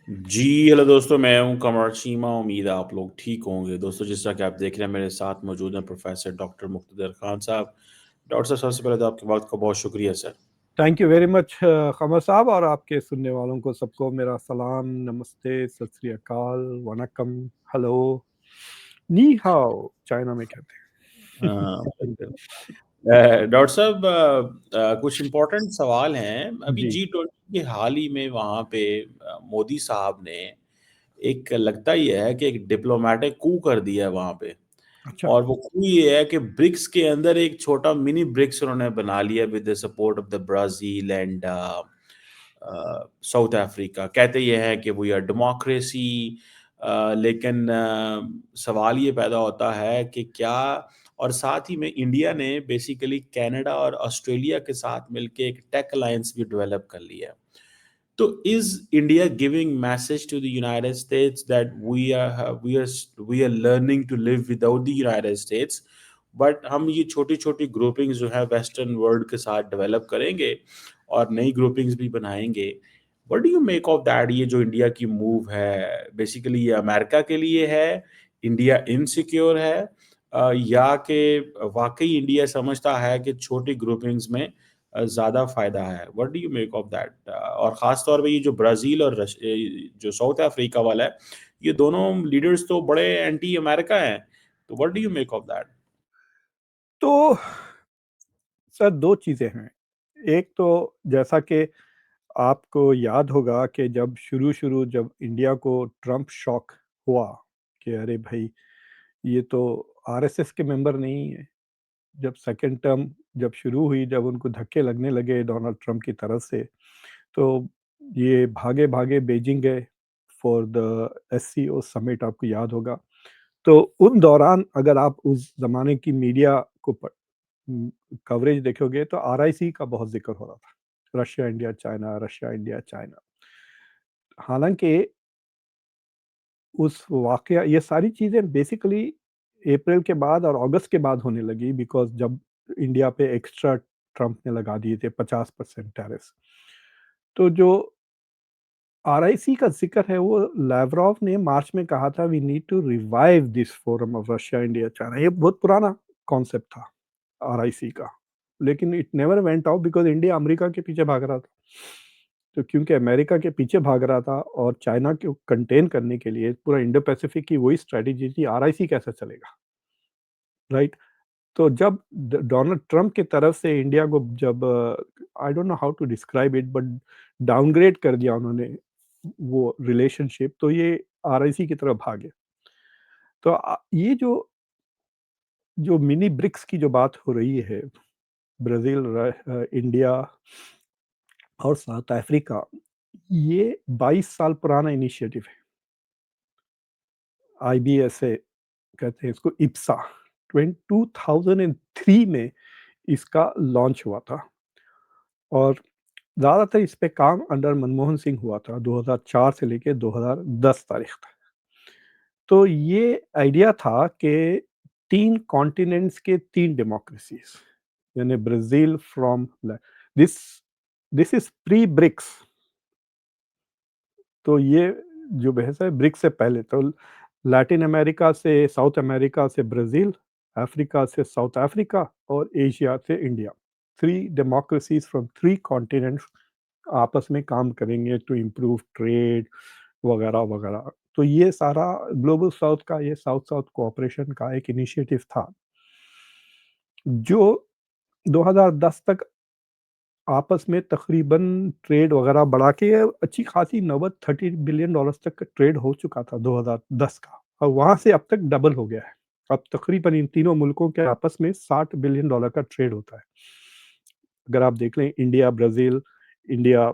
जी, hello दोस्तों, मैं हूँ कमर चीमा। उम्मीद है आप लोग ठीक होंगे। दोस्तों, जिस तरह कि आप देख रहे हैं, मेरे साथ मौजूद हैं प्रोफ़ेसर डॉक्टर मुक़्तदर खान साहब। डॉक्टर साहब, सबसे पहले तो आपके वक़्त का बहुत शुक्रिया sir. Thank you very much Qamar साहब और आपके सुनने वालों को सबको मेरा सलाम, नमस्ते, सत श्री अकाल, वनकम, हेलो, नी हाओ चाइना में कहते हाँ, हैं। बिल्कुल। डॉक्टर साहब, कुछ इम्पोर्टेंट सवाल हैं। अभी जी। G20 के हाल ही में वहाँ पे मोदी साहब ने एक लगता ही है कि एक डिप्लोमैटिक कू कर दिया है वहाँ पे। अच्छा। और वो कू ये है कि ब्रिक्स के अंदर एक छोटा मिनी ब्रिक्स उन्होंने बना लिया with the support of the Brazil and south Africa. कहते ये हैं कि वी आर डेमोक्रेसी, लेकिन सवाल ये पैदा होता है कि क्या, और साथ ही में इंडिया ने बेसिकली कनाडा और ऑस्ट्रेलिया के साथ मिलके एक टेक अलायंस भी डेवलप कर लिया है। तो is India giving message to the United States that we are learning to live without the United States, but हम ये छोटी छोटी ग्रुपिंग्स जो है वेस्टर्न वर्ल्ड के साथ डेवलप करेंगे और नई ग्रुपिंग्स भी बनाएंगे। What do you make of that? ये जो इंडिया की मूव है, बेसिकली ये अमेरिका के लिए है, इंडिया इनसिक्योर है, या कि वाकई इंडिया समझता है कि छोटी ग्रुपिंग्स में ज़्यादा फ़ायदा है? What do you make of that? और ख़ास तौर पे ये जो ब्राज़ील और जो साउथ अफ्रीका वाला है, ये दोनों लीडर्स तो बड़े एंटी अमेरिका हैं। तो what do you make of that? तो सर दो चीज़ें हैं। एक तो जैसा कि आपको याद होगा कि जब शुरू-शुरू जब इंडिया को ट्रंप शॉक हुआ कि अरे भाई ये तो आरएसएस के मेंबर नहीं है। जब सेकंड टर्म जब शुरू हुई, जब उनको धक्के लगने लगे डोनाल्ड ट्रंप की तरफ से, तो ये भागे-भागे बीजिंग गए फॉर द एससीओ समिट, आपको याद होगा। तो उन दौरान अगर आप उस ज़माने की मीडिया को कवरेज देखोगे तो आरआईसी का बहुत ज़िक्र हो रहा था। Russia, India, China. हालाँकि उस वाक़या ये सारी चीज़ें बेसिकली अप्रैल के बाद और अगस्त के बाद होने लगी बिकॉज़ जब इंडिया पे एक्स्ट्रा ट्रंप ने लगा दिए थे 50% टैरिफ्स। तो जो आरआईसी का ज़िक्र है वो लाव्रोव ने मार्च में कहा था we need to revive this forum of Russia, India, China. ये बहुत पुराना कॉन्सेप्ट था आरआईसी का। लेकिन it never went out because India America के पीछे भाग रहा था। तो क्योंकि अमेरिका के पीछे भाग रहा था और चाइना को कंटेन करने के लिए पूरा इंडो पैसिफिक की वही स्ट्रैटेजी थी, आरआईसी कैसे चलेगा, राइट? तो जब डोनाल्ड ट्रंप की तरफ से इंडिया को जब I don't know how to describe it but downgrade कर दिया उन्होंने वो रिलेशनशिप, तो ये आरआईसी की तरफ भागे। तो ये जो जो मिनी ब्रिक्स की जो बात हो रही है, ब्राजील, इंडिया और साउथ अफ्रीका, ये 22 साल पुराना इनिशिएटिव है। आईबीएसए कहते हैं इसको, इप्सा 2003 में इसका लॉन्च हुआ था और ज़्यादातर इस पे काम अंडर मनमोहन सिंह हुआ था 2004 से लेके 2010 तारीख तक। तो ये आइडिया था कि 3 कॉन्टिनेंट्स के 3 डेमोक्रेसीज़, यानी ब्राज़ील फ्रॉम ल this this is pre BRICS. तो ये जो बहस है ब्रिक्स से पहले, तो लैटिन अमेरिका से साउथ अमेरिका से ब्राज़ील, अफ्रीका से साउथ अफ्रीका और एशिया से इंडिया। 3 डेमोक्रेसीज़ फ्रॉम 3 कॉन्टिनेंट्स आपस में काम करेंगे टू इम्प्रूव ट्रेड वगैरह वगैरह। तो ये सारा ग्लोबल साउथ का, ये साउथ साउथ कोऑपरेशन का एक इनिशिएटिव था जो 2010 तक आपस में तकरीबन ट्रेड वगैरह बढ़ा के अच्छी खासी नौबत $30 बिलियन तक का ट्रेड हो चुका था 2010 का, और वहाँ से अब तक डबल हो गया है। अब तकरीबन इन तीनों मुल्कों के आपस में $60 बिलियन का ट्रेड होता है। अगर आप देख लें India Brazil, India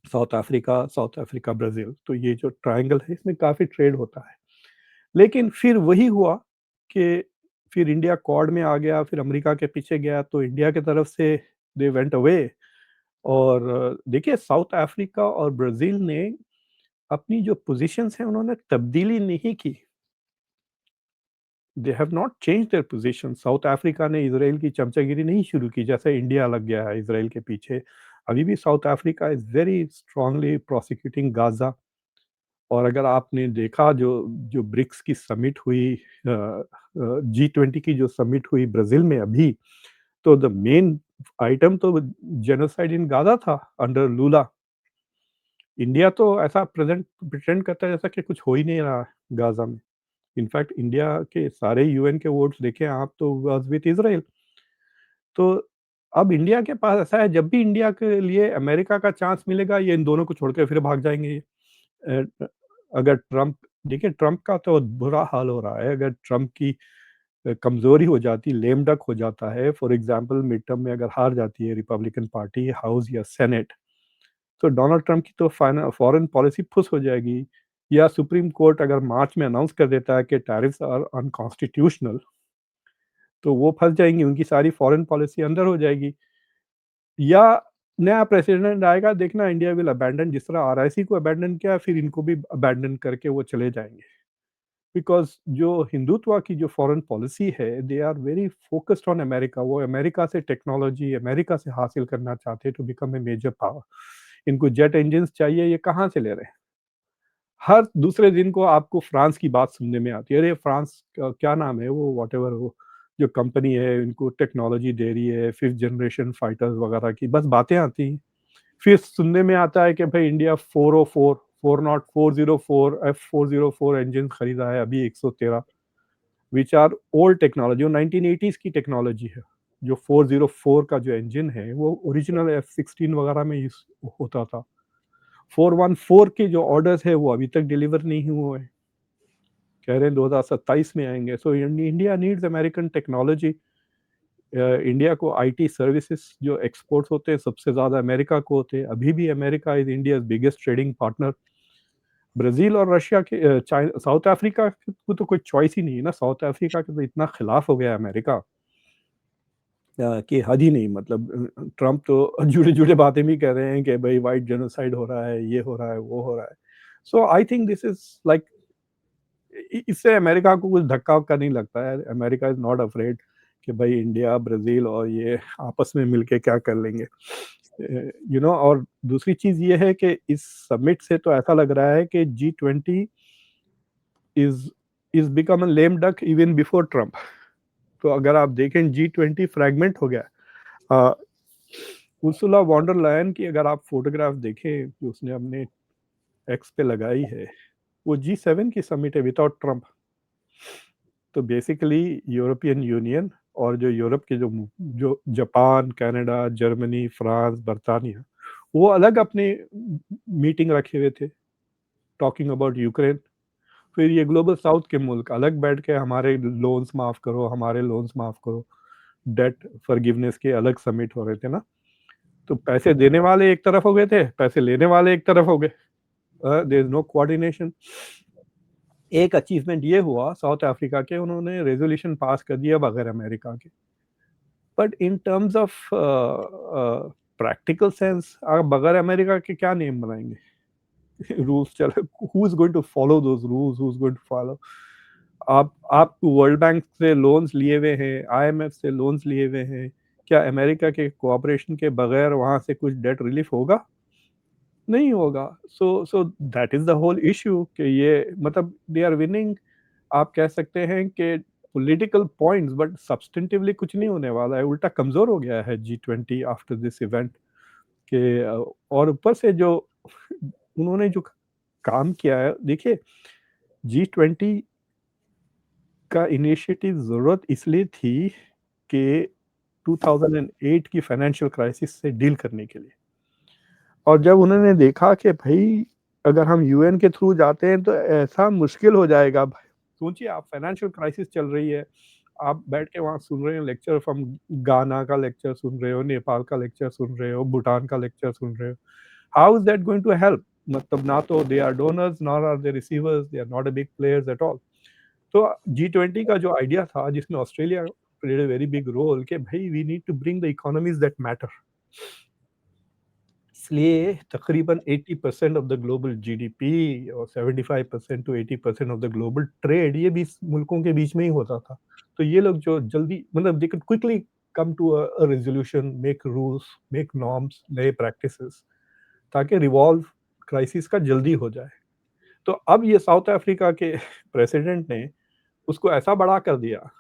south Africa Brazil, तो ये जो ट्रायंगल है इसमें काफ़ी ट्रेड होता है। लेकिन फिर वही हुआ कि फिर इंडिया क्वाड में आ गया, फिर अमेरिका के पीछे गया, तो इंडिया की तरफ से दे वेंट अवे। और देखिए साउथ अफ्रीका और ब्राज़ील ने अपनी जो पोज़ीशंस हैं उन्होंने तब्दीली नहीं की। They have not changed there position. South Africa ने इज़राइल की चमचागिरी नहीं शुरू की, जैसे इंडिया लग गया है इज़राइल के पीछे। अभी भी south Africa is very strongly prosecuting Gaza. और अगर आपने देखा जो जो ब्रिक्स की समिट हुई, G20 की जो समिट हुई ब्राज़ील में अभी, तो द मेन आइटम तो जेनोसाइड इन गाज़ा था अंडर लूला। इंडिया तो ऐसा प्रिटेंड करता है जैसा कि कुछ हो ही नहीं रहा है गाज़ा में। इनफैक्ट इंडिया के सारे यूएन के वोट्स देखें आप तो वाज़ विथ इज़राइल। तो अब इंडिया के पास ऐसा है, जब भी इंडिया के लिए अमेरिका का चांस मिलेगा, ये इन दोनों को छोड़ के फिर भाग जाएँगे ये। अ, अगर ट्रम्प, देखिए ट्रम्प का तो बुरा हाल हो रहा है, अगर ट्रम्प की कमज़ोरी हो जाती, लेम डक हो जाता है, फॉर एग्ज़ाम्पल मिड टर्म में अगर हार जाती है रिपब्लिकन पार्टी हाउस या सेनेट, तो डोनाल्ड ट्रम्प की तो फॉरेन पॉलिसी फुस हो जाएगी। या सुप्रीम कोर्ट अगर मार्च में अनाउंस कर देता है कि टैरिफ्स आर अनकॉन्स्टिट्यूशनल, तो वो फँस जाएँगी, उनकी सारी फॉरेन पॉलिसी अंदर हो जाएगी। या नया प्रेसिडेंट आएगा, देखना इंडिया विल अबैंडन, जिस तरह आरआईसी को अबैंडन किया, फिर इनको भी अबैंडन करके वो चले जाएँगे। बिकॉज़ जो हिंदुत्व की जो फॉरेन पॉलिसी है, they are very focused on America. वो अमेरिका से टेक्नोलॉजी अमेरिका से हासिल करना चाहते हैं to become a major power. इनको जेट इंजिन्स चाहिए, ये कहाँ से ले रहे हैं? हर दूसरे दिन को आपको फ्रांस की बात सुनने में आती है, अरे फ्रांस का क्या नाम है वो, व्हाटएवर वो जो कंपनी है इनको टेक्नोलॉजी दे रही है, 5th जनरेशन फाइटर्स वगैरह की बस बातें आती हैं। फिर सुनने में आता है कि भाई इंडिया 404 404 F404 इंजन खरीदा है अभी 113, व्हिच आर ओल्ड टेक्नोलॉजी, वो 1980s की टेक्नोलॉजी है। जो 404 का जो इंजन है वो ओरिजिनल F16 वगैरह में यूज़ होता था। 414 के जो ऑर्डर्स है वो अभी तक डिलीवर नहीं हुए हैं। कह रहे हैं 2027 में आएँगे। So India needs American technology. India को आईटी सर्विसेज़ जो एक्सपोर्ट्स होते हैं सबसे ज़्यादा अमेरिका को होते हैं। अभी भी America is India's biggest trading partner. Brazil और रशिया के साउथ अफ्रीका को तो कोई चॉइस ही नहीं है ना, साउथ अफ्रीका के तो इतना खिलाफ हो गया है अमेरिका कि हद ही नहीं। मतलब ट्रम्प तो जुड़े-जुड़े बातें भी कर रहे हैं कि भई व्हाइट जेनोसाइड हो रहा है, ये हो रहा है, वो हो रहा है। So I think this is like इससे अमेरिका को कुछ धक्का-वक्का नहीं लगता है। अमेरिका इज़ नॉट अफ्रेड कि भाई इंडिया, ब्राज़ील और ये आपस में मिलके क्या कर लेंगे। और दूसरी चीज़ ये है कि इस समिट से तो ऐसा लग रहा है कि G20 is is become a lame duck even before Trump. तो अगर आप देखें G20 फ्रैगमेंट हो गया। अ, उर्सुला वॉन डर लायन की अगर आप फ़ोटोग्राफ देखें जो उसने अपने एक्स पे लगाई है, वो G7 की समिट है विथआउट ट्रम्प। तो बेसिकली यूरोपियन यूनियन और जो यूरोप के जो जापान, कनाडा, जर्मनी, फ्रांस, बर्तानिया, वो अलग अपने मीटिंग रखे हुए थे टॉकिंग अबाउट यूक्रेन। फिर ये ग्लोबल साउथ के मुल्क अलग बैठ के हमारे लोन्स माफ़ करो, हमारे लोन्स माफ़ करो, डेट फॉरगिवनेस के अलग समिट हो रहे थे ना। तो पैसे देने वाले एक तरफ हो गए थे, पैसे लेने वाले एक तरफ हो गए। There is no coordination. एक अचीवमेंट ये हुआ साउथ अफ्रीका के, उन्होंने रेज़ोल्यूशन पास कर दिया बगैर अमेरिका के। But in terms of practical sense आप बगैर अमेरिका के क्या नियम बनाएँगे? रूल्स चल who is going to follow those rules, who is going to follow? आप वर्ल्ड बैंक से लोन्स लिए हुए हैं, आईएमएफ से लोन्स लिए हुए हैं। क्या अमेरिका के कोऑपरेशन के बगैर वहाँ से कुछ डेट रिलीफ़ होगा? नहीं होगा। So that is the whole issue कि ये मतलब दे आर विनिंग। आप कह सकते हैं कि पॉलिटिकल पॉइंट्स, बट सब्स्टेंटिवली कुछ नहीं होने वाला है, उल्टा कमज़ोर हो गया है G20 आफ्टर दिस इवेंट के। और ऊपर से जो उन्होंने जो काम किया है, देखिए G20 का इनिशिएटिव ज़रूरत इसलिए थी कि 2008 की फाइनेंशियल क्राइसिस से डील करने के लिए। और जब उन्होंने देखा कि भई अगर हम यूएन के थ्रू जाते हैं तो ऐसा मुश्किल हो जाएगा। सोचिए आप, फाइनेंशियल क्राइसिस चल रही है, आप बैठ के वहाँ सुन रहे हैं लेक्चर फ्रॉम गाना का लेक्चर सुन रहे हो, नेपाल का लेक्चर सुन रहे हो, भूटान का लेक्चर सुन रहे हो। How is that going to help? मतलब ना तो they are donors nor are they receivers, they are not a big players at all. तो G20 का जो आइडिया था जिसमें Australia played a very big role कि भई we need to bring the economies that matter. इसलिए तकरीबन 80% of the global GDP और 75% to 80% of the global trade ये 20 मुल्कों के बीच में ही होता था। तो ये लोग जो जल्दी मतलब they could quickly come to a resolution, make rules, make norms, नए प्रैक्टिसेस, ताकि रिवॉल्व क्राइसिस का जल्दी हो जाए। तो अब ये साउथ अफ्रीका के प्रेसिडेंट ने उसको ऐसा बड़ा कर दिया,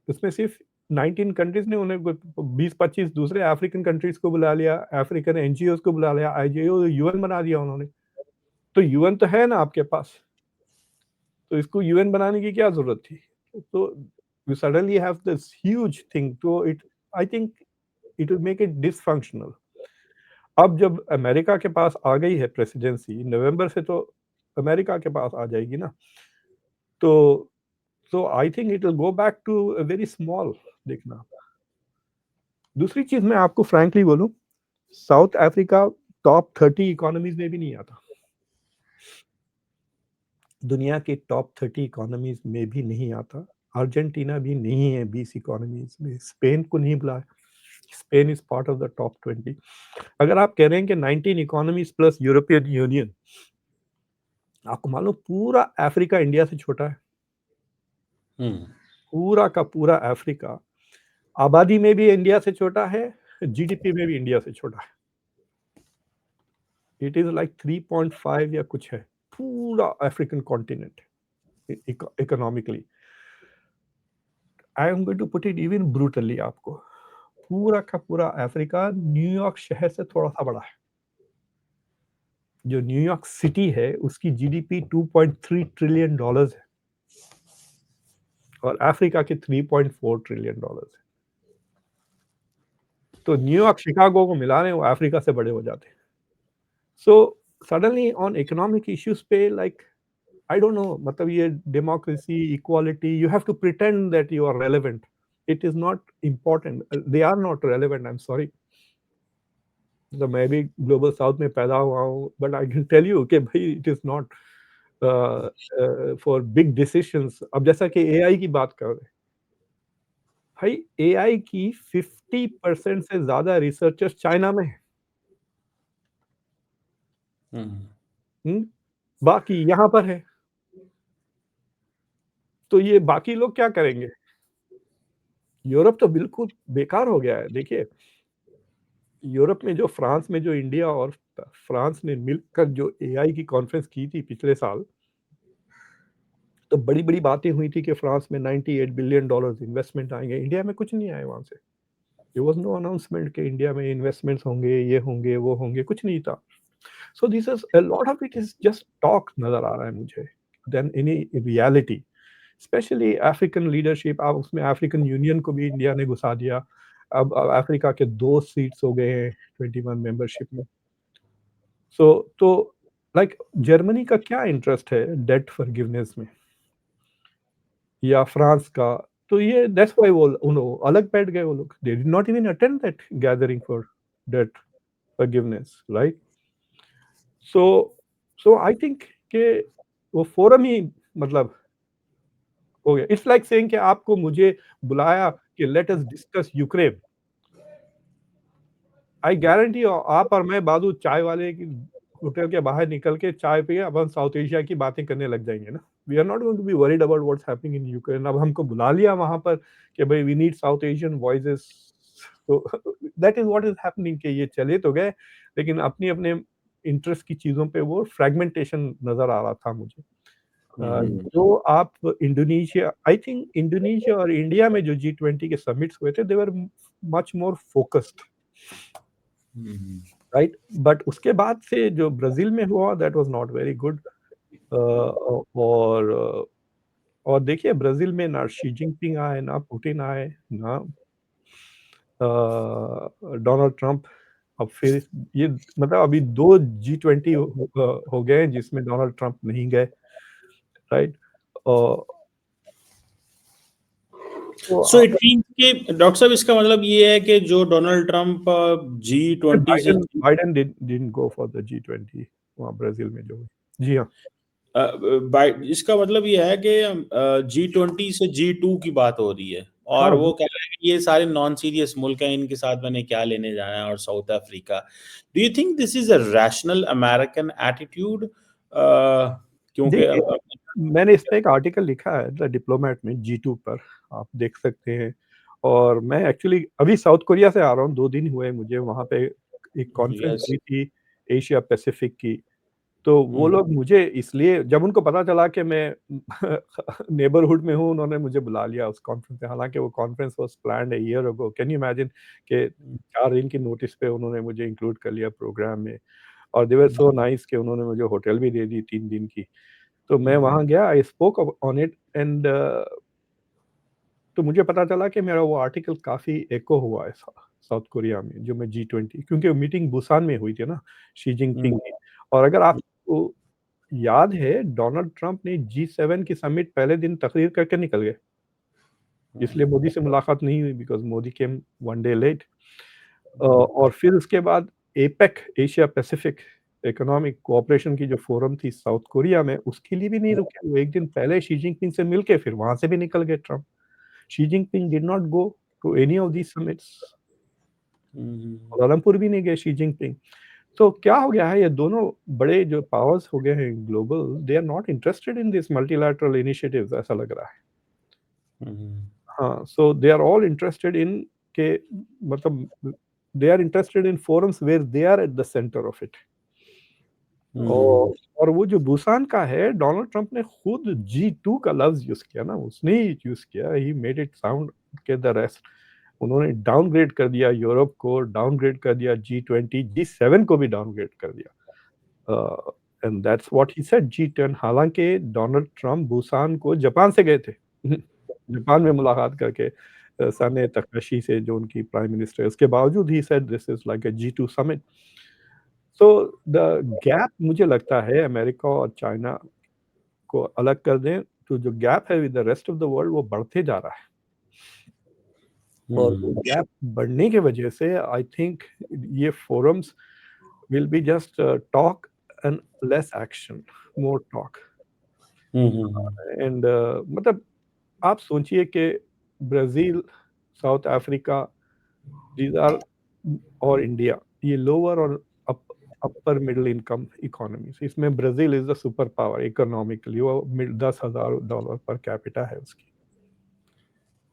उसमें सिर्फ 19 कंट्रीज ने, उन्हें 20-25 दूसरे अफ्रीकन कंट्रीज को बुला लिया, अफ्रीकन एनजीओ को बुला लिया, आईजीओ यूएन बना दिया उन्होंने। तो यूएन तो है ना आपके पास, तो इसको यूएन बनाने की क्या जरूरत थी? तो you suddenly have this huge thing, तो it, I think it will make it dysfunctional. अब जब अमेरिका के पास आ गई है प्रेसिडेंसी, नवंबर से तो अमेरिका के पास आ जाएगी ना, तो I think it will go back to a very small, देखना। दूसरी चीज मैं आपको फ्रैंकली बोलूं, साउथ अफ्रीका टॉप 30 इकोनॉमीज में भी नहीं आता, दुनिया के टॉप 30 इकोनॉमीज में भी नहीं आता। अर्जेंटीना भी नहीं है 20 इकोनॉमीज में, स्पेन को नहीं बुलाया, Spain is part of the top 20। अगर आप कह रहे हैं कि 19 इकोनॉमीज प्लस यूरोपियन यूनियन, आपको मालूम पूरा अफ्रीका इंडिया से छोटा है, पूरा का पूरा अफ्रीका आबादी में भी इंडिया से छोटा है, जीडीपी में भी इंडिया से छोटा है। इट इज लाइक 3.5 या कुछ है, पूरा African continent economically. I am going to put it even brutally, आपको पूरा का पूरा अफ्रीका न्यूयॉर्क शहर से थोड़ा सा बड़ा है। जो न्यूयॉर्क सिटी है उसकी जीडीपी 2.3 ट्रिलियन डॉलर्स है, और अफ्रीका के 3.4 ट्रिलियन डॉलर्स है। तो न्यूयॉर्क शिकागो को मिला रहे, वो अफ्रीका से बड़े हो जाते हैं। So suddenly on economic issues पे, लाइक आई डोंट नो, मतलब ये democracy, equality, you have to pretend that you are relevant, it is not important, they are not relevant, I am sorry. तो मैं भी ग्लोबल साउथ में पैदा हुआ हूँ, but I can tell you कि भाई it is not for big decisions. अब जैसा कि एआई की बात कर रहे हैं, भाई एआई की 50% से ज्यादा रिसर्चर्स चाइना में है। बाकी यहाँ पर है, तो ये बाकी लोग क्या करेंगे? यूरोप तो बिल्कुल बेकार हो गया है। देखिए यूरोप में जो, फ्रांस में जो इंडिया और फ्रांस ने मिलकर जो एआई की कॉन्फ्रेंस की थी पिछले साल, तो बड़ी बड़ी बातें हुई थी कि फ्रांस में 98 बिलियन डॉलर्स इन्वेस्टमेंट आएंगे, इंडिया में कुछ नहीं आए वहां से। देयर वाज नो अनाउंसमेंट कि इंडिया में इन्वेस्टमेंट्स होंगे, ये होंगे, वो होंगे, कुछ नहीं था। So this is a lot of it is just talk नजर आ रहा है मुझे, than any reality. Specially African leadership, आप उसमें अफ्रीकन यूनियन को भी इंडिया ने घुसा दिया। अब अफ्रीका के 2 सीट्स हो गए हैं 21 मेंबरशिप में। सो तो लाइक जर्मनी का क्या इंटरेस्ट है डेट फॉरगिवनेस में, या फ्रांस का? तो ये दैट्स व्हाई वो उन्होंने अलग बैठ गए, वो लोग, they did not even attend that gathering for that forgiveness, right? So I think कि वो फोरम ही, मतलब हो गया, इट्स लाइक सेइंग कि आपको मुझे बुलाया कि let us discuss Ukraine. I guarantee आप और मैं बाजू चाय वाले की होटल के बाहर निकल के चाय पिए, अब हम साउथ एशिया की बातें करने लग जाएंगे ना। We are not going to be worried about what's happening in Ukraine. अब हमको बुला लिया वहां पर कि भाई we need South Asian voices, तो that is what is happening, कि ये चले तो गए, लेकिन अपनी अपने इंटरेस्ट की चीजों पे वो फ्रेगमेंटेशन नजर आ रहा था मुझे। जो आप इंडोनेशिया, आई थिंक इंडोनेशिया और इंडिया में जो G20 के समिट्स हुए थे, they were much more focused, right? But उसके बाद से जो ब्राजील में हुआ, that was not very good. और देखिए ब्राजील में ना शी जिनपिंग आए, ना पुतिन आए, ना डोनाल्ड ट्रंप। अब फिर ये, मतलब अभी 2 G20 हो गए जिसमें डोनाल्ड ट्रंप नहीं गए, राइट? सो तो इट मीन्स कि डॉक्टर साहब, इसका मतलब ये है कि जो डोनाल्ड ट्रंप G20 से, Biden didn't go for the G20 वहाँ ब्राजील में जो हुई। जी हाँ, इसका मतलब ये है कि G20 से G2 की बात हो रही है, और हाँ, वो कह रहे हैं कि ये सारे नॉन सीरियस मुल्क हैं, इनके साथ मैंने क्या लेने जाना है, और south Africa. Do you think this is a rational American attitude? क्योंकि देखिए मैंने इस पे एक आर्टिकल लिखा है द डिप्लोमेट में, G2 पर, आप देख सकते हैं। और मैं एक्चुअली अभी साउथ कोरिया से आ रहा हूँ, 2 दिन हुए मुझे, वहाँ पे एक कॉन्फ्रेंस यस, हुई थी एशिया पैसिफिक की, तो वो लोग मुझे इसलिए, जब उनको पता चला कि मैं नेबरहुड में हूँ, उन्होंने मुझे बुला लिया उस कॉन्फ्रेंस में। हालांकि वो conference was planned a year ago. Can you imagine कि 4 दिन की नोटिस पे उन्होंने मुझे इंक्लूड कर लिया प्रोग्राम में। और दे वर सो नाइस कि उन्होंने मुझे होटल भी दे दी 3 दिन की। तो मैं वहाँ गया, I spoke on it and तो मुझे पता चला कि मेरा वो आर्टिकल काफ़ी एको हुआ है साउथ कोरिया में, जो मैं G20, क्योंकि मीटिंग बुसान में हुई थी ना, शी जिनपिंग की। और अगर आपको याद है, डोनाल्ड ट्रंप ने G7 की समिट पहले दिन तकरीर करके निकल गए, इसलिए मोदी से मुलाकात नहीं हुई, because Modi came 1 day late. और फिर उसके बाद APEC, Asia Pacific economic cooperation की जो फोरम थी साउथ कोरिया में, उसके लिए भी नहीं रुके। वो एक दिन पहले शी जिनपिंग से मिलके फिर वहां से भी निकल गए Trump. Xi Jinping did not go to any of these summits. Kuala Lumpur भी नहीं गए शी जिनपिंग। तो क्या हो गया है, ये दोनों बड़े जो पावर्स हो गए हैं global, they are not interested in this multilateral initiatives, ऐसा लग रहा है। हाँ, so they are all interested in के, मतलब they are interested in forums where they are at the centre of it. और वो जो बुसान का है, डोनाल्ड ट्रंप ने खुद G2 का लफ्ज यूज किया ना, उसने ही यूज किया, ही मेड इट साउंड के द रेस्ट। उन्होंने डाउनग्रेड कर दिया यूरोप को, डाउनग्रेड कर दिया G20, G7 को भी डाउनग्रेड कर दिया। And that's what he said, G10। हालांकि डोनाल्ड ट्रंप बुसान को जापान से गए थे जापान में मुलाकात करके साने तकाशी से, जो उनकी प्राइम मिनिस्टर है, उसके बावजूद he said this is like a G2 summit. So the gap, मुझे लगता है अमेरिका और चाइना को अलग कर दें तो जो गैप है with the rest of the world, वो बढ़ते जा रहा है। और वो गैप बढ़ने की वजह से आई थिंक ये forums will be just talk and less action, more talk. And मतलब आप सोचिए कि Brazil, South Africa, these are, और इंडिया, ये लोअर और अपर मिडिल इनकम इकोनॉमीज। इसमें Brazil is the super power economically, वो $10,000 पर कैपिटा है उसकी।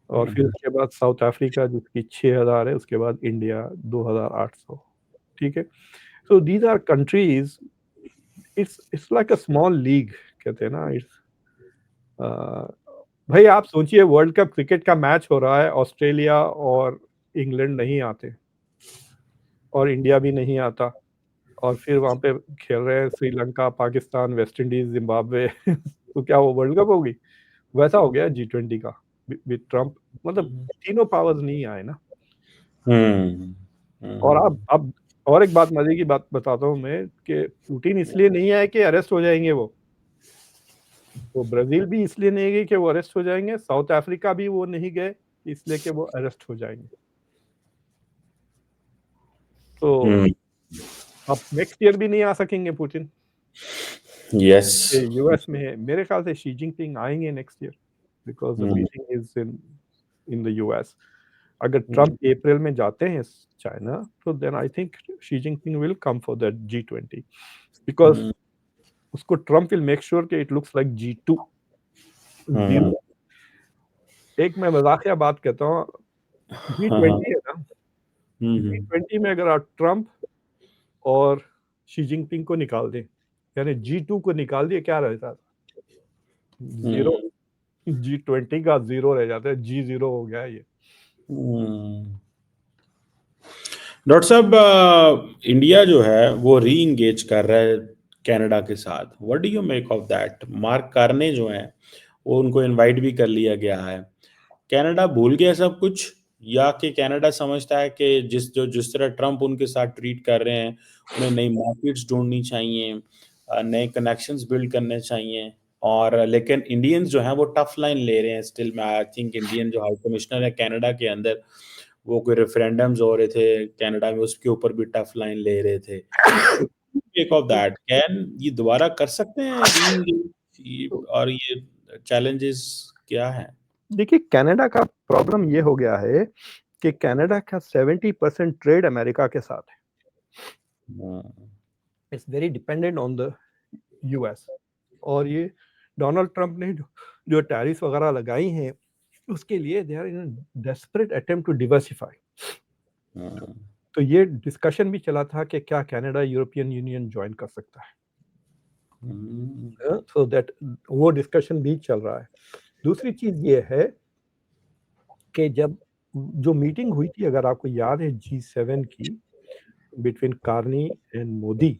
और फिर उसके बाद साउथ अफ्रीका जिसकी 6,000 है, उसके बाद इंडिया 2,800। ठीक है, so these are countries, it's like a small league, कहते हैं ना। इट्स भाई आप सोचिए, वर्ल्ड कप क्रिकेट का मैच हो रहा है, ऑस्ट्रेलिया और इंग्लैंड नहीं आते और इंडिया भी नहीं आता, और फिर वहां पे खेल रहे हैं Sri Lanka, Pakistan, West Indies, Zimbabwe तो क्या वो वर्ल्ड कप होगी? वैसा हो गया G20 का विद ट्रम्प। मतलब तीनों पावर्स नहीं आए ना। और अब और एक बात, मजे की बात बताता हूँ मैं, कि पुतिन इसलिए नहीं आए कि अरेस्ट हो जाएंगे वो ब्राजील भी इसलिए नहीं गए कि वो अरेस्ट हो जाएंगे, साउथ अफ्रीका भी वो नहीं गए इसलिए कि वो अरेस्ट हो जाएंगे। तो अब नेक्स्ट ईयर भी नहीं आ सकेंगे पुतिन। यस। यूएस में है, मेरे ख्याल से शी जिनपिंग आएंगे next year, because the meeting is in the US. अगर ट्रम्प अप्रैल में जाते हैं चाइना, तो then I think Xi Jinping will come for that G20, because उसको ट्रम्प विल मेक श्योर कि it looks like G2 zero. एक मैं मजाकिया बात कहता हूँ, G20 है ना, G20 में अगर आप ट्रम्प और शी जिनपिंग को निकाल दें, यानी G2 को निकाल दिए, क्या रहता? जीरो। G20 का जीरो रह जाता है, G0 हो गया ये। डॉक्टर साहब, इंडिया जो है वो री इंगेज कर रहा है कनाडा के साथ। What do you make of that? Mark Carney जो है वो उनको इनवाइट भी कर लिया गया है। कनाडा भूल गया सब कुछ, या कि कनाडा समझता है कि जिस तरह ट्रम्प उनके साथ ट्रीट कर रहे हैं, उन्हें नई मार्केट्स ढूंढनी चाहिए, नए कनेक्शंस बिल्ड करने चाहिए। और लेकिन इंडियंस जो हैं वो टफ लाइन ले रहे हैं स्टिल। मैं आई थिंक इंडियन जो हाई कमिश्नर है कनाडा के अंदर, वो कोई रेफरेंडम्स हो रहे थे कनाडा में, उसके ऊपर भी टफ लाइन ले रहे थे। टेक ऑफ दैट, कैन ये दोबारा कर सकते हैं री, और ये चैलेंजेस क्या है? देखिए, कनाडा का प्रॉब्लम ये हो गया है कि कनाडा का 70% ट्रेड अमेरिका के साथ है। It's very dependent on the US. और ये डोनाल्ड ट्रंप ने जो टैरिफ वगैरह लगाई हैं, उसके लिए they are in desperate attempt to diversify. तो ये डिस्कशन भी चला था कि क्या कनाडा यूरोपियन यूनियन ज्वाइन कर सकता है। सो दैट वो डिस्कशन भी चल रहा है। दूसरी चीज़ ये है कि जब जो मीटिंग हुई थी, अगर आपको याद है, G7 की, बिटवीन कार्नी एंड मोदी,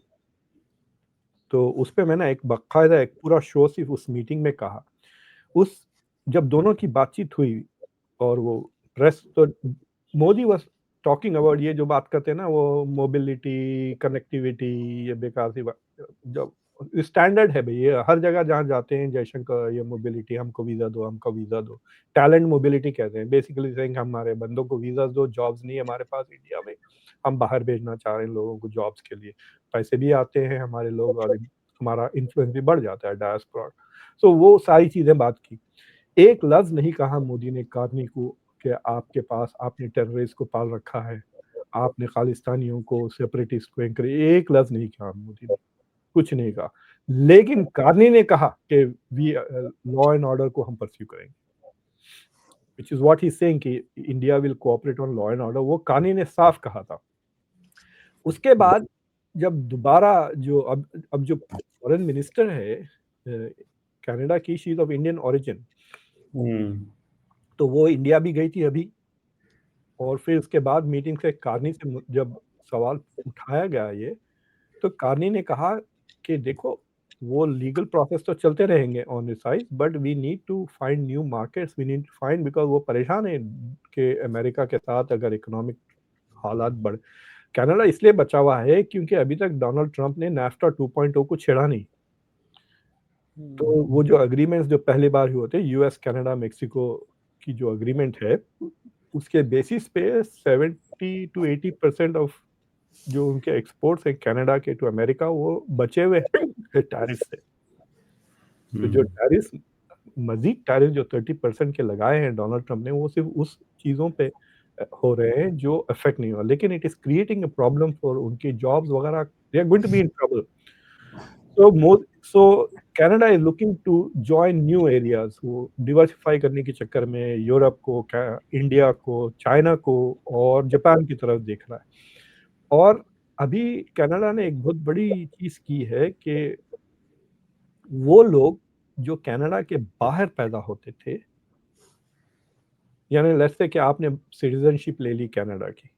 तो उसपे मैंने एक बाकायदा एक पूरा शो सिर्फ़ उस मीटिंग में कहा। उस जब दोनों की बातचीत हुई और वो प्रेस तो मोदी वाज़ टॉकिंग अबाउट, ये जो बात करते हैं ना वो मोबिलिटी, कनेक्टिविटी, ये बेकार सी बात, जो स्टैंडर्ड है भई, ये हर जगह जहाँ जाते हैं जयशंकर, ये मोबिलिटी, हमको वीज़ा दो, हमको वीज़ा दो। टैलेंट मोबिलिटी कहते हैं, बेसिकली सेइंग हमारे बंदों को वीज़ास दो, जॉब्स नहीं है हमारे पास इंडिया में, हम बाहर भेजना चाह रहे हैं लोगों को जॉब्स के लिए। पैसे भी आते हैं हमारे लोग और हमारा इन्फ्लुएंस भी बढ़ जाता है डायस्पोरा। सो वो सारी चीज़ें बात की। एक लफ्ज़ नहीं कहा मोदी ने कार्नी को कि आपके पास आपने टेररिस्ट को पाल रखा है, आपने खालिस्तानियों को, सेपरेटिस्ट को एनकरेज, एक लफ्ज़ नहीं कहा मोदी ने, कुछ नहीं कहा। लेकिन कार्नी ने कहा कि लॉ एंड ऑर्डर को हम परस्यू करेंगे, which is what he is saying कि India will cooperate on law and order, वो कार्नी ने साफ कहा था। उसके बाद जब दोबारा जो अब जो फॉरेन मिनिस्टर है कनाडा की, she is of Indian origin, तो वो इंडिया भी गई थी अभी, और फिर उसके बाद मीटिंग से कार्नी से जब सवाल उठाया गया ये, तो कार्नी ने कहा कि देखो, वो लीगल प्रोसेस तो चलते रहेंगे on this side, but we need to find new markets, we need to find, because वो परेशान है कि अमेरिका के साथ अगर इकोनॉमिक हालात बढ़, कनाडा इसलिए बचा हुआ है क्योंकि अभी तक डोनाल्ड ट्रंप ने नाफ्टा 2.0 को छेड़ा नहीं। तो वो जो एग्रीमेंट्स जो पहली बार हुए थे, यूएस, कनाडा, मेक्सिको की जो एग्रीमेंट है, उसके बेसिस पे 70 टू 80% ऑफ जो उनके एक्सपोर्ट्स हैं कनाडा के टू अमेरिका, वो बचे हुए हैं टैरिफ से। तो जो टैरिफ, मज़ीद टैरिफ जो 30% के लगाए हैं डोनाल्ड ट्रंप ने, वो सिर्फ़ उस चीज़ों पे हो रहे हैं जो अफ़ेक्ट नहीं हुआ। लेकिन it is creating a problem for उनकी जॉब्स वगैरह, they are going to be in trouble. So more, so Canada is looking to join new areas, वो डिवर्सिफाई करने के चक्कर में यूरोप को, इंडिया को, चाइना को और जापान की तरफ देख रहा है। और अभी कनाडा ने एक बहुत बड़ी चीज़ की है कि वो लोग जो कनाडा के बाहर पैदा होते थे, यानी लेट्स से कि आपने सिटीजनशिप ले ली कनाडा की,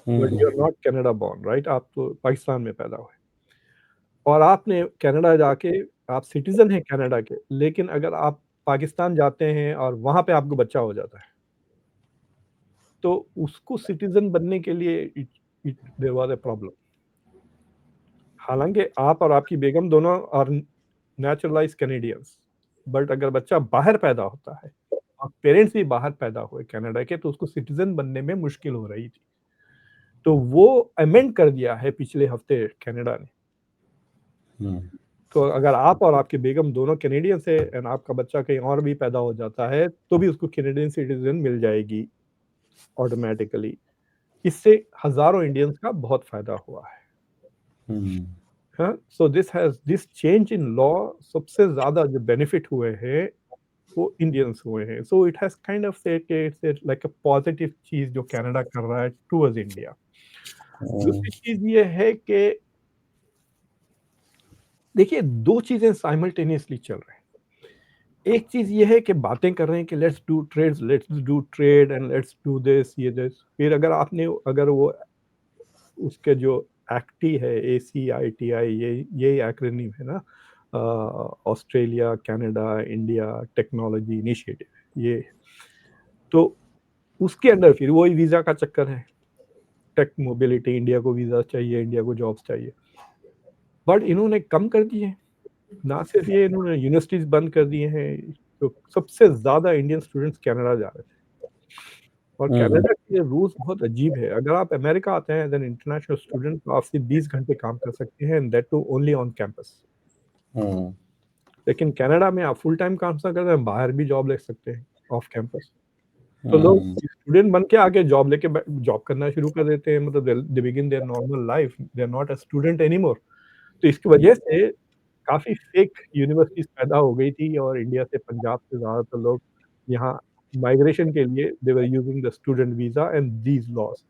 but you are not Canada born, right, आप तो पाकिस्तान में पैदा हुए, और आपने कनाडा जाके, आप सिटीज़न हैं कनाडा के, लेकिन अगर आप पाकिस्तान जाते हैं और वहाँ पे आपको बच्चा हो जाता है, तो उसको सिटीज़न बनने के लिए it it there was a problem. हालाँकि आप और आपकी बेगम दोनों आर नेचुरलाइज़्ड कैनेडियंस, बट अगर बच्चा बाहर पैदा होता है और पेरेंट्स भी बाहर पैदा हुए कनाडा के, तो उसको सिटीज़न बनने में मुश्किल हो रही थी। तो वो अमेंड कर दिया है पिछले हफ्ते कनाडा ने। तो अगर आप और आपकी बेगम दोनों कैनेडियन से एंड आपका बच्चा कहीं और भी पैदा हो जाता है, तो भी उसको कैनेडियन सिटीज़न मिल जाएगी ऑटोमैटिकली। इससे हज़ारों इंडियंस का बहुत फ़ायदा हुआ है। हाँ, so this change in law, सबसे ज़्यादा जो बेनिफिट हुए हैं, वो इंडियंस हुए हैं। So it has kind of said कि इट्स लाइक अ पॉज़िटिव चीज़ जो कनाडा कर रहा है टुवर्ड्स इंडिया। दूसरी चीज़ ये है कि देखिए, 2 चीज़ें साइमल्टेनियसली चल रही हैं। एक चीज़ ये है कि बातें कर रहे हैं कि let's do trade and let's do this, ये दिस। फिर अगर वो उसके जो एक्टी है, ACITI, ये एक्रोनिम है ना, Australia, Canada, India technology initiative, ये। तो उसके अंदर फिर वही वीज़ा का चक्कर है। टेक मोबिलिटी, इंडिया को वीज़ा चाहिए, इंडिया को जॉब्स चाहिए। बट इन्होंने कम कर दिए। ना सिर्फ ये, इन्होंने यूनिवर्सिटीज़ बंद कर दिए हैं, तो सबसे ज़्यादा इंडियन स्टूडेंट्स कनाडा जा रहे थे। और कनाडा के ये रूल्स बहुत अजीब है, अगर आप अमेरिका आते हैं एज़ एन इंटरनेशनल स्टूडेंट, तो आप सिर्फ 20 घंटे काम कर सकते हैं, and that too only on campus. लेकिन कनाडा में आप फुल टाइम काम कर सकते हैं, बाहर भी जॉब ले सकते हैं ऑफ कैंपस। तो लोग स्टूडेंट बन के आके जॉब करना शुरू कर देते हैं, मतलब they begin their normal life, they are not a student anymore. तो इसकी वजह से काफ़ी फेक यूनिवर्सिटीज़ पैदा हो गई थी, और इंडिया से, पंजाब से ज़्यादातर लोग यहाँ माइग्रेशन के लिए they were using the student visa and these laws.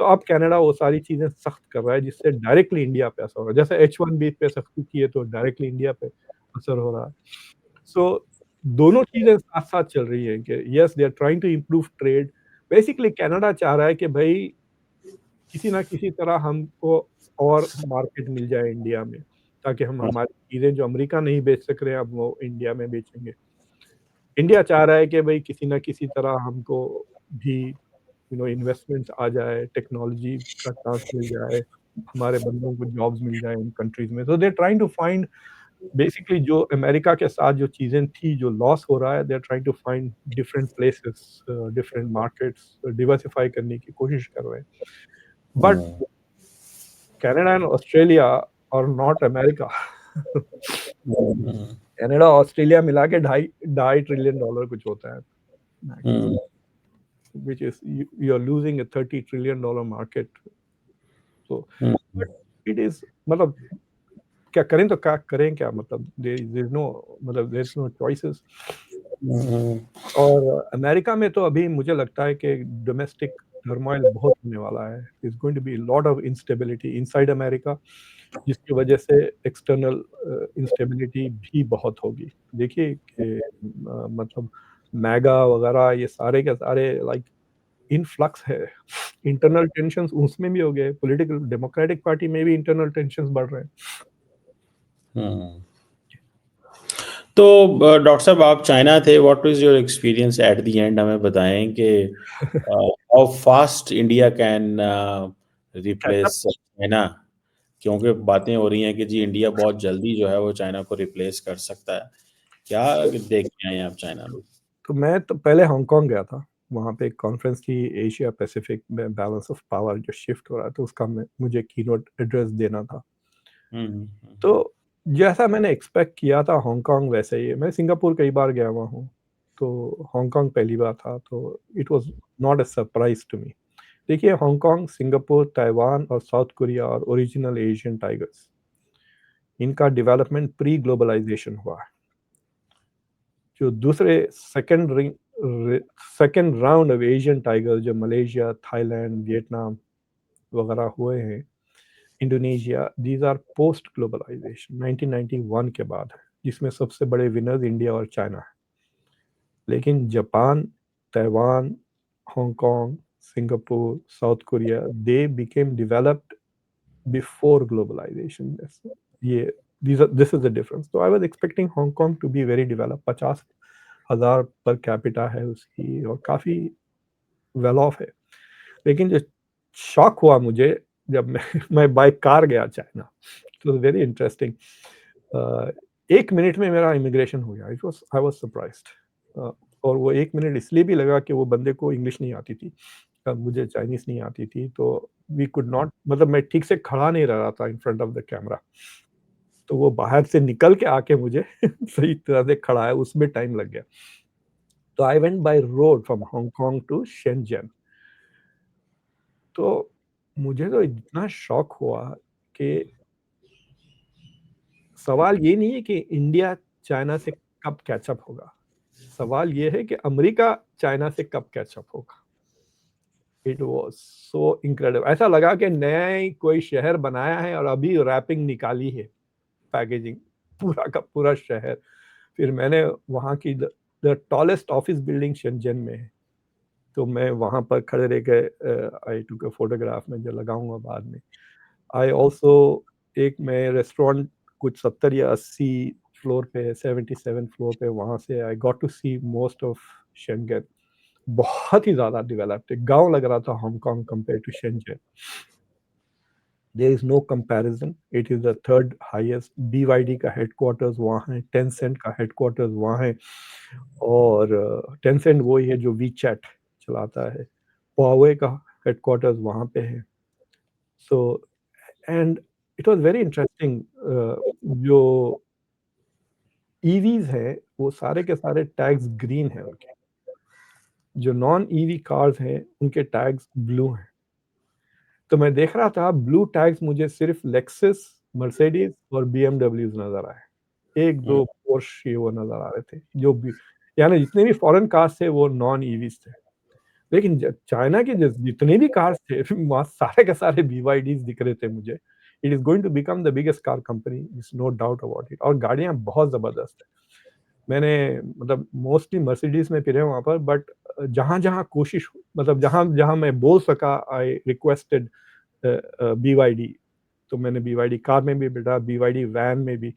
तो अब कनाडा वो सारी चीज़ें सख्त कर रहा है जिससे डायरेक्टली इंडिया पे असर हो रहा है। जैसे H-1B पे सख्ती की है तो डायरेक्टली इंडिया पे असर हो रहा है। सो दोनों चीज़ें साथ-साथ चल रही हैं कि yes they are trying to improve trade. Basically Canada चाह रहा है कि भई किसी न किसी तरह हमको और मार्केट मिल जाए इंडिया में, ताकि हम हमारी चीज़ें जो अमेरिका नहीं बेच सक रहे हैं अब वो इंडिया में बेचेंगे। इंडिया चाह रहा है कि भई किसी न किसी तरह हमको भी इन्वेस्टमेंट्स आ जाए, टेक्नोलॉजी का चांस मिल जाए, हमारे बंदों को जॉब्स मिल जाए इन कंट्रीज़ में। So they are trying to find basically जो अमेरिका के साथ जो चीज़ें थी, जो लॉस हो रहा है, they are trying to find different places different markets diversify करने की कोशिश कर रहे हैं। But hmm, Canada and Australia are not America. Hmm, Canada, Australia मिला के ढाई ढाई ट्रिलियन डॉलर कुछ होता है maximum, hmm, which is you are losing a $30 trillion market. So hmm, but it is मतलब क्या करें तो क्या करें क्या, मतलब देयर इज़ नो, मतलब देयर इज़ नो चॉइसेस। हुँ, और अमेरिका में तो अभी मुझे लगता है कि डोमेस्टिक टर्मॉइल बहुत होने वाला है। It's going to be lot of instability inside America, जिसकी वजह से एक्सटर्नल इंस्टेबिलिटी भी बहुत होगी। देखिए कि मतलब मैगा वगैरह ये सारे के सारे लाइक इन्फ्लक्स है। इंटरनल टेंशन्स उसमें भी हो गए, पॉलिटिकल डेमोक्रेटिक पार्टी में भी इंटरनल टेंशन्स बढ़ रहे हैं। हुँ। तो डॉक्टर साहब आप चाइना थे, what was your experience at the end हमें बताएँ कि how fast India can catch up. Replace China? क्योंकि बातें हो रही हैं कि जी इंडिया बहुत जल्दी जो है वो चाइना को रिप्लेस कर सकता है। क्या देख के आए हैं आप चाइना में? तो मैं तो पहले हांगकांग गया था। वहाँ पे एक कॉन्फ्रेंस थी, एशिया पैसिफिक में बैलेंस ऑफ पावर जो शिफ्ट हो रहा है, तो उसका मैं मुझे कीनोट एड्रेस देना था। हुँ, हुँ, हुँ, तो जैसा मैंने एक्सपेक्ट किया था हांगकांग वैसा ही है। मैं सिंगापुर कई बार गया हुआ हूँ, तो हांगकांग पहली बार था, तो it was not a surprise to me. देखिए हांगकांग, सिंगापुर, ताइवान और साउथ कोरिया और ओरिजिनल एशियन टाइगर्स, इनका डेवलपमेंट प्री ग्लोबलाइज़ेशन हुआ है। जो दूसरे second round of Asian tiger जो मलेशिया, थाईलैंड, वियतनाम वगैरह हुए हैं, Indonesia, these are post globalisation 1991 के बाद है, जिसमें सबसे बड़े विनर्स इंडिया और चाइना है। लेकिन Japan, Taiwan, Hong Kong, Singapore, South Korea, they became developed before globalisation. ये दिस इज द डिफरेंस। तो I was expecting Hong Kong to be very developed. 50,000 per capita है उसकी और काफ़ी वेल ऑफ है। लेकिन जो शॉक हुआ मुझे जब मैं मैं बाय कार गया चाइना, तो वेरी इंटरेस्टिंग। 1 मिनट में मेरा इमिग्रेशन हो गया। It was I was surprised. और वो 1 मिनट इसलिए भी लगा कि वो बंदे को इंग्लिश नहीं आती थी। मुझे चाइनीज़ नहीं आती थी, तो वी कुड नॉट, मतलब मैं ठीक से खड़ा नहीं रह रहा था in front of the camera. तो वो बाहर से निकल के आके मुझे सही तरह से खड़ा है, उसमें टाइम लग गया। तो I went by road from Hong Kong to Shenzhen. तो मुझे तो इतना शॉक हुआ कि सवाल ये नहीं है कि इंडिया चाइना से कब कैचअप होगा। सवाल ये है कि अमेरिका चाइना से कब कैचअप होगा। It was so incredible. ऐसा लगा कि नया ही कोई शहर बनाया है और अभी रैपिंग निकाली है, पैकेजिंग पूरा का पूरा शहर। फिर मैंने वहाँ की the tallest office building Shenzhen में है, तो मैं वहाँ पर खड़े रह के आई टूक अ फोटोग्राफ, मैं जो लगाऊँगा बाद में। आई ऑल्सो एक मैं रेस्टोरेंट कुछ 70 या 80 फ्लोर पे है, 77 फ्लोर पे, वहाँ से I got to see most of Shenzhen. बहुत ही ज़्यादा डेवलप्ड है, गाँव लग रहा था Hong Kong compare to Shenzhen. There is no comparison, it is the third highest. BYD का हेडक्वार्टर्स वहाँ है, टेंसेंट का हेडक्वार्टर्स वहाँ है और टेंसेंट वही है जो वीचैट चलाता है। हुआवे का हेडक्वार्टर्स वहाँ पे है। So and it was very interesting. जो ईवीज़ हैं, वो सारे के सारे टैग्स ग्रीन हैं उनके। जो नॉन ईवी कार्स हैं, उनके टैग्स ब्लू हैं। तो मैं देख रहा था ब्लू टैग्स मुझे सिर्फ़ लेक्सस, मर्सिडीज़ और बीएमडब्ल्यूज़ नज़र आए। हुँ, 1-2 पोर्श ये वो नज़र आ रहे थे। जो भी यानी जितने भी फॉरेन कार्स थे वो नॉन ईवीज़ थे। लेकिन चाइना के जितने भी कार्स थे वहाँ सारे के सारे BYDs दिख रहे थे मुझे। It is going to become the biggest car company, it's no doubt about it. और गाड़ियाँ बहुत ज़बरदस्त है। मैंने मतलब मोस्टली मर्सिडीज़ में फिरे वहाँ पर, बट जहाँ-जहाँ कोशिश मतलब जहाँ-जहाँ मैं बोल सका आई रिक्वेस्टेड BYD, तो मैंने BYD कार में भी बैठा, BYD वैन में भी।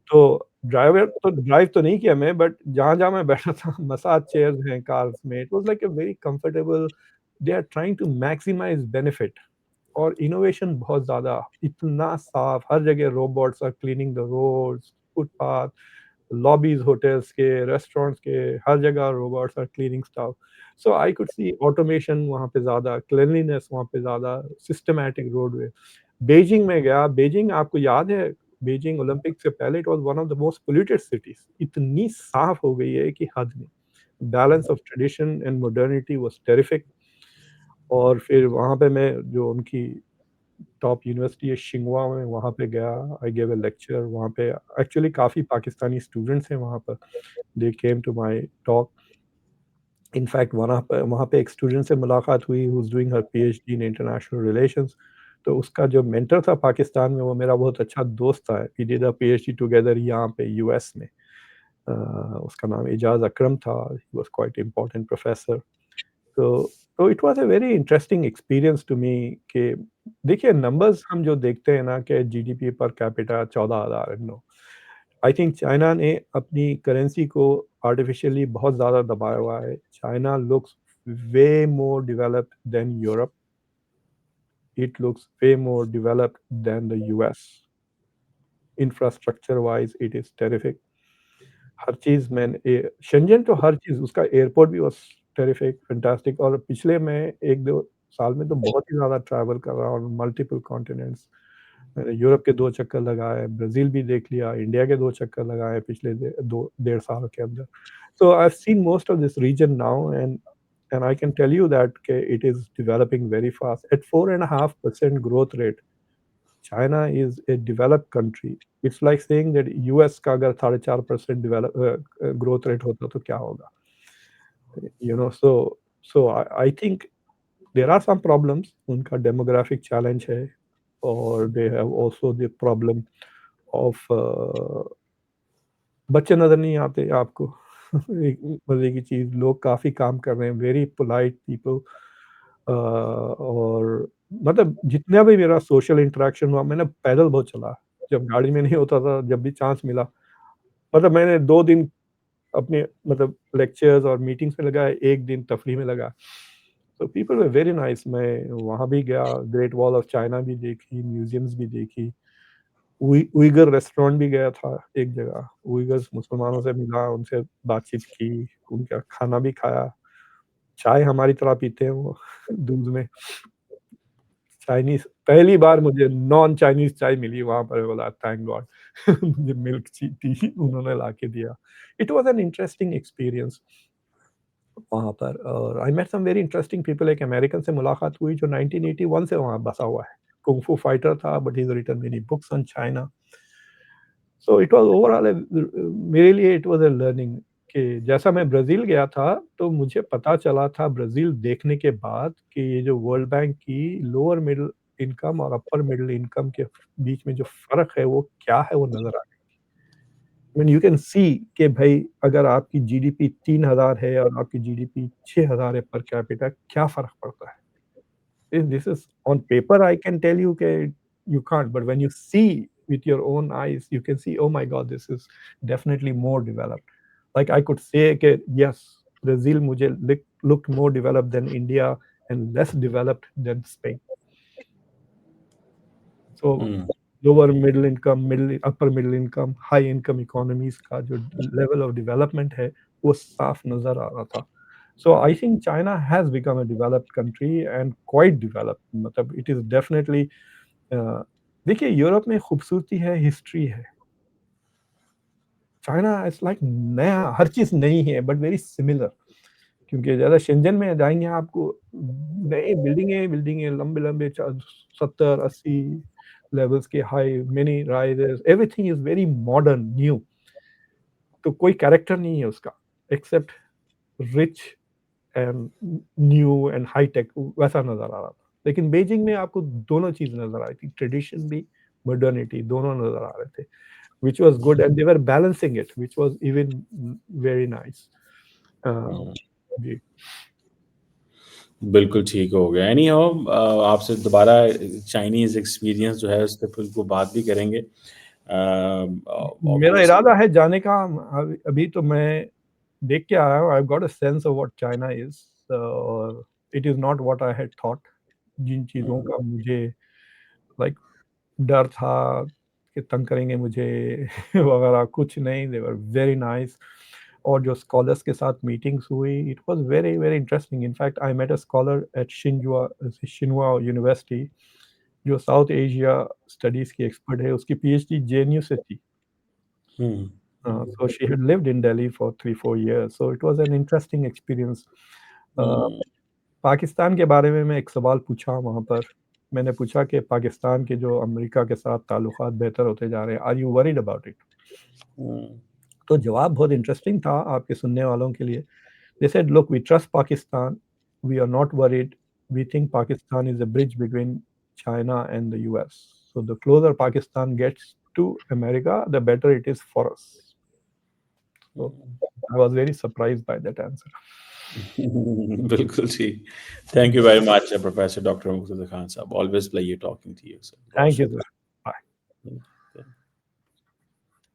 तो ड्राइव तो नहीं किया मैं, बट जहाँ-जहाँ मैं बैठा था मसाज चेयर्स हैं कार्स में, it was like a very comfortable. They are trying to maximise benefit और इनोवेशन बहुत ज़्यादा, इतना साफ, हर जगह robots are cleaning the roads, footpath, lobbies hotels के, रेस्टोरेंट्स के, हर जगह robots are cleaning stuff. So I could see automation वहाँ पे ज़्यादा, क्लीनलीनेस वहाँ पे ज़्यादा, सिस्टमैटिक रोडवे। बीजिंग में गया, बीजिंग आपको याद है, बीजिंग ओलंपिक से पहले it was one of the most polluted cities, इतनी साफ हो गई है कि हद नहीं। Balance of tradition and modernity was terrific. और फिर वहाँ पे मैं जो उनकी टॉप यूनिवर्सिटी है शिंगुआ में, वहाँ पे गया, आई गिव अ लेक्चर वहाँ पे। एक्चुअली काफ़ी पाकिस्तानी स्टूडेंट्स हैं वहाँ पर, they came to my talk. In fact वहाँ पे एक स्टूडेंट से मुलाकात हुई who is doing her PhD in international relations. तो उसका जो मेंटर था पाकिस्तान में, वो मेरा बहुत अच्छा दोस्त था। We did a PhD together यहाँ पे यूएस में। अ, उसका नाम एजाज़ अकरम था, he was quite important professor. तो तो it was a very interesting experience to me कि देखिए नंबर्स हम जो देखते हैं ना कि GDP per capita 14,000, no, I think China ने अपनी करेंसी को आर्टिफिशियली बहुत ज़्यादा दबाया हुआ है। China looks way more developed than Europe, it looks way more developed than the US. Infrastructure wise it is terrific. हर चीज़ शेंज़ेन तो हर चीज़, उसका एयरपोर्ट भी वाज़ टेरिफिक, फैंटास्टिक। और पिछले मैं 1-2 साल में तो बहुत ही ज़्यादा ट्रैवल कर रहा हूँ मल्टीपल कॉन्टिनेंट्स। मैंने यूरोप के 2 चक्कर लगाए, ब्राज़ील भी देख लिया, इंडिया के 2 चक्कर लगाए पिछले डे 2 डेढ़ साल के अंदर। So I have seen most of this region now, and I can tell you that कि it is developing very fast at 4.5% growth rate. China is a developed country. It's like saying that US का अगर 4.5% growth rate होता तो क्या होगा? You know, so I think there are some problems. उनका demographic challenge है और they have also the problem of बच्चे नज़र नहीं आते आपको। एक मज़े की चीज़, लोग काफ़ी काम कर रहे हैं, वेरी पोलाइट पीपल। और मतलब जितना भी मेरा सोशल इंटरैक्शन हुआ, मैंने पैदल बहुत चला, जब गाड़ी में नहीं होता था, जब भी चांस मिला। मतलब मैंने 2 दिन अपने मतलब लेक्चर्स और मीटिंग्स में लगाए, 1 दिन तफरीह में लगा। तो पीपल वर वेरी नाइस। मैं वहाँ भी गया, ग्रेट वॉल ऑफ चाइना भी देखी, म्यूज़ियम्स भी देखी। उइगर रेस्टोरेंट भी गया था एक जगह, उइगर्स मुसलमानों से मिला, उनसे बातचीत की, उनका खाना भी खाया। चाय हमारी तरह पीते हैं वो दूध में। चाइनीज़ पहली बार मुझे नॉन चाइनीज़ चाय मिली वहाँ पर, बोला थैंक गॉड। मुझे मिल्क टी उन्होंने लाके दिया। It was an interesting experience वहाँ पर। और I met some very interesting people. एक अमेरिकन से मुलाकात हुई जो 1981 से वहाँ बसा हुआ है। कुंग फू फाइटर था, but he has written many books on China. So it was overall मेरे लिए इट वाज़ अ लर्निंग कि जैसा मैं ब्राज़ील गया था, तो मुझे पता चला था ब्राज़ील देखने के बाद कि ये जो वर्ल्ड बैंक की लोअर मिडल इनकम और अपर मिडल इनकम के बीच में जो फ़र्क है, वो क्या है, वो नज़र आ I mean you can see कि भाई अगर आपकी जीडीपी 3000 है और आपकी जीडीपी 6000 है पर कैपिटा, क्या फ़र्क पड़ता है? This is on paper I can tell you that you can't, but when you see with your own eyes, you can see, oh my God, this is definitely more developed. Like I could say that yes, Brazil मुझे looked more developed than India and less developed than Spain. So hmm, lower middle income, upper middle income, high income economies का जो level of development है, वो साफ नज़र आ रहा था। So I think China has become a developed country and quite developed. मतलब it is definitely अ, देखिए यूरोप में खूबसूरती है, हिस्ट्री है। चाइना इट्स लाइक नया, हर चीज़ नई है बट वेरी सिमिलर। क्योंकि ज़्यादा शेंज़न में जाएँगे आपको नए बिल्डिंगें लंबे-लंबे 70-80 लेवल्स के high, many rises, everything is very modern, new. तो कोई कैरेक्टर नहीं है उसका except rich and new and high tech वैसा नज़र आ रहा था। लेकिन बीजिंग में आपको दोनों चीज़ नज़र आ रही थी, ट्रेडिशन भी, मॉडर्निटी दोनों नज़र आ रहे थे, which was good, and they were balancing it, which was even very nice. जी। बिल्कुल ठीक हो गया। एनी हाउ आपसे दोबारा चाइनीज़ एक्सपीरियंस जो है उस पे फिर को बात भी करेंगे। मेरा ऑब्वियसली इरादा है जाने का। अभी तो मैं देख के आया हूँ। I got a sense of what China is, और it is not what I had thought. जिन चीज़ों का मुझे लाइक डर था कि तंग करेंगे मुझे वगैरह, कुछ नहीं। They were very nice. और जो स्कॉलर्स के साथ मीटिंग्स हुई, it was very very interesting. In fact I met a scholar at Tsinghua University, जो साउथ एशिया स्टडीज़ की एक्सपर्ट है। उसकी पीएचडी जेएनयू से थी। हुँ, So she had lived in Delhi for 3-4 years, so it was an interesting experience. Uh, हुँ, पाकिस्तान के बारे में मैं एक सवाल पूछा वहाँ पर। मैंने पूछा कि पाकिस्तान के जो अमेरिका के साथ ताल्लुकात बेहतर होते जा रहे हैं, are you worried about it? हुँ, तो जवाब बहुत इंटरेस्टिंग था आपके सुनने वालों के लिए। They said, look, we trust Pakistan. We are not worried. We think Pakistan is a bridge between China and the US. So the closer Pakistan gets to America, the better it is for us. So I was very surprised by that answer. बिल्कुल ठीक। Thank you very much professor doctor Murtaza Khan साहब। Always pleasure talking to you sir. बहुत Thank you, शुक्रिया। sir.